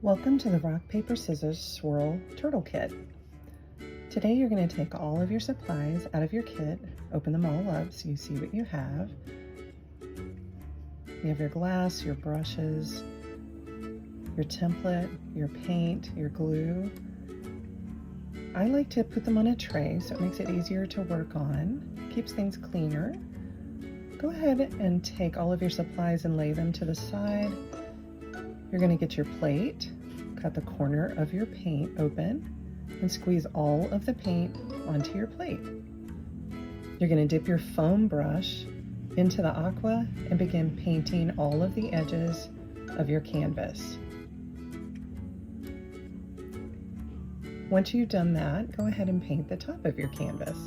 Welcome to the Rock, Paper, Scissors Swirl Turtle Kit. Today you're going to take all of your supplies out of your kit, open them all up so you see what you have. You have your glass, your brushes, your template, your paint, your glue. I like to put them on a tray so it makes it easier to work on, keeps things cleaner. Go ahead and take all of your supplies and lay them to the side. You're going to get your plate, cut the corner of your paint open, and squeeze all of the paint onto your plate. You're going to dip your foam brush into the aqua and begin painting all of the edges of your canvas. Once you've done that, go ahead and paint the top of your canvas.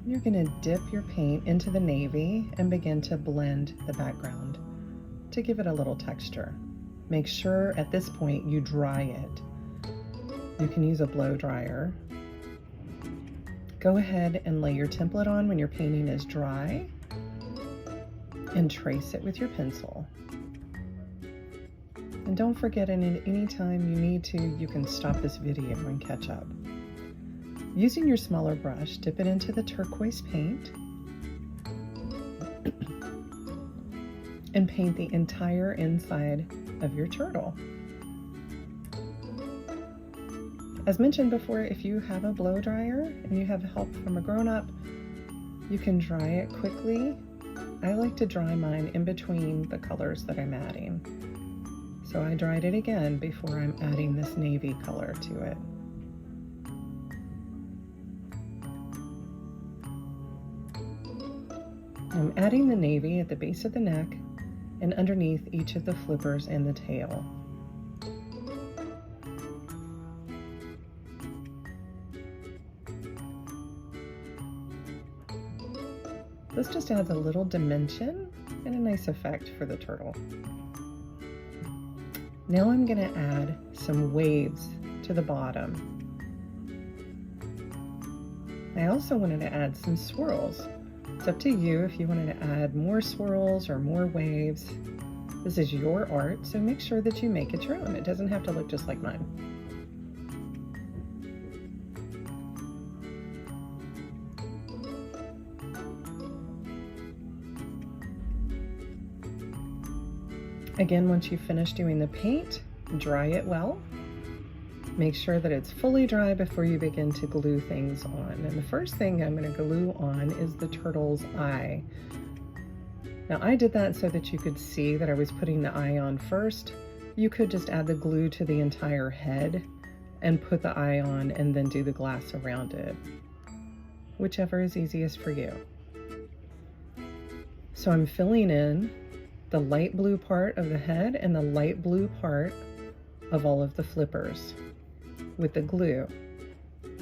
You're going to dip your paint into the navy and begin to blend the background to give it a little texture. Make sure at this point you dry it. You can use a blow dryer. Go ahead and lay your template on when your painting is dry and trace it with your pencil. And don't forget, any time you need to, you can stop this video and catch up. Using your smaller brush, dip it into the turquoise paint and paint the entire inside of your turtle. As mentioned before, if you have a blow dryer and you have help from a grown-up, you can dry it quickly. I like to dry mine in between the colors that I'm adding. So I dried it again before I'm adding this navy color to it. I'm adding the navy at the base of the neck and underneath each of the flippers and the tail. This just adds a little dimension and a nice effect for the turtle. Now I'm going to add some waves to the bottom. I also wanted to add some swirls. It's up to you if you wanted to add more swirls or more waves. This is your art, so make sure that you make it your own. It doesn't have to look just like mine. Again, once you finish doing the paint, dry it well. Make sure that it's fully dry before you begin to glue things on. And the first thing I'm going to glue on is the turtle's eye. Now I did that so that you could see that I was putting the eye on first. You could just add the glue to the entire head and put the eye on and then do the glass around it. Whichever is easiest for you. So I'm filling in the light blue part of the head and the light blue part of all of the flippers with the glue.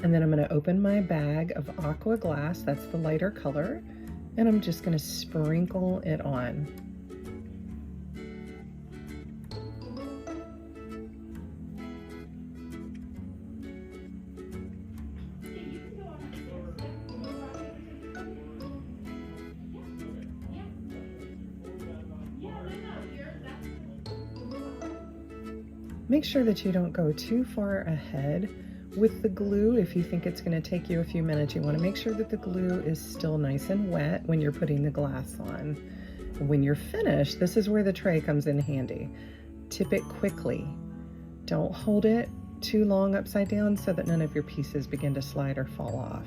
And then I'm going to open my bag of aqua glass, that's the lighter color, and I'm just going to sprinkle it on. Make sure that you don't go too far ahead with the glue. If you think it's going to take you a few minutes, you want to make sure that the glue is still nice and wet when you're putting the glass on. When you're finished, this is where the tray comes in handy. Tip it quickly. Don't hold it too long upside down so that none of your pieces begin to slide or fall off.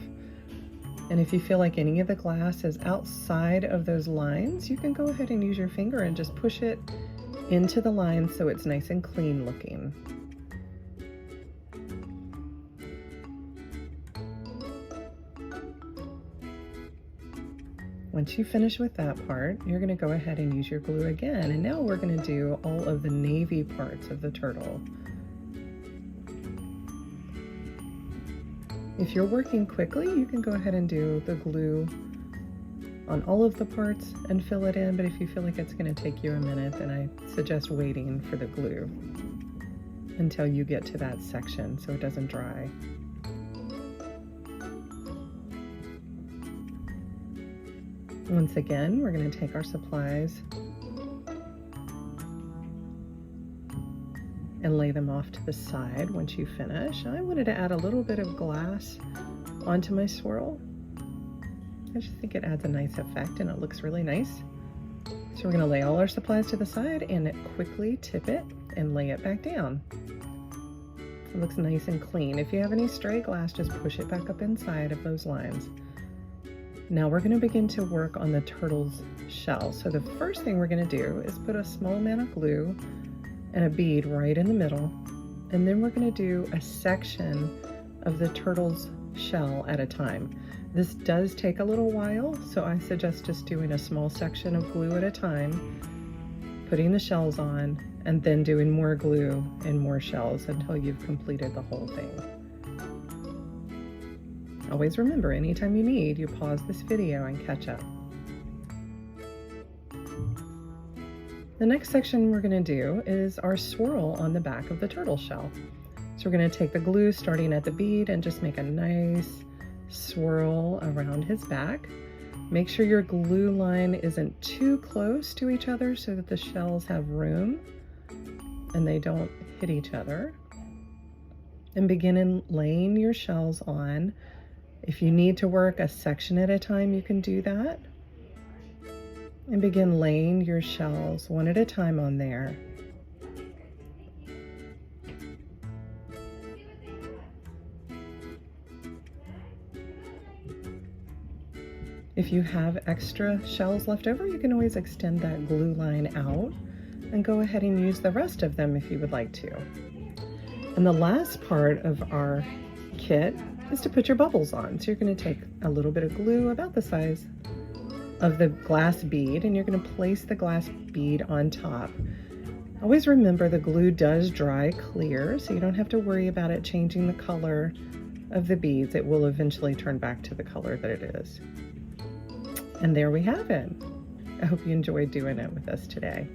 And if you feel like any of the glass is outside of those lines, you can go ahead and use your finger and just push it into the line so it's nice and clean looking. Once you finish with that part, you're going to go ahead and use your glue again. And now we're going to do all of the navy parts of the turtle. If you're working quickly, you can go ahead and do the glue on all of the parts and fill it in, but if you feel like it's going to take you a minute, then I suggest waiting for the glue until you get to that section so it doesn't dry. Once again, we're going to take our supplies and lay them off to the side once you finish. I wanted to add a little bit of glass onto my swirl. I just think it adds a nice effect and it looks really nice. So we're gonna lay all our supplies to the side and quickly tip it and lay it back down. It looks nice and clean. If you have any stray glass, just push it back up inside of those lines. Now we're gonna begin to work on the turtle's shell. So the first thing we're gonna do is put a small amount of glue and a bead right in the middle. And then we're gonna do a section of the turtle's shell at a time. This does take a little while, so I suggest just doing a small section of glue at a time, putting the shells on, and then doing more glue and more shells until you've completed the whole thing. Always remember, anytime you need, you pause this video and catch up. The next section we're going to do is our swirl on the back of the turtle shell. So we're going to take the glue starting at the bead and just make a nice swirl around his back. Make sure your glue line isn't too close to each other so that the shells have room and they don't hit each other. And begin laying your shells on. If you need to work a section at a time, you can do that. And begin laying your shells one at a time on there. If you have extra shells left over, you can always extend that glue line out and go ahead and use the rest of them if you would like to. And the last part of our kit is to put your bubbles on. So you're going to take a little bit of glue about the size of the glass bead, and you're going to place the glass bead on top. Always remember the glue does dry clear, so you don't have to worry about it changing the color of the beads. It will eventually turn back to the color that it is. And there we have it. I hope you enjoyed doing it with us today.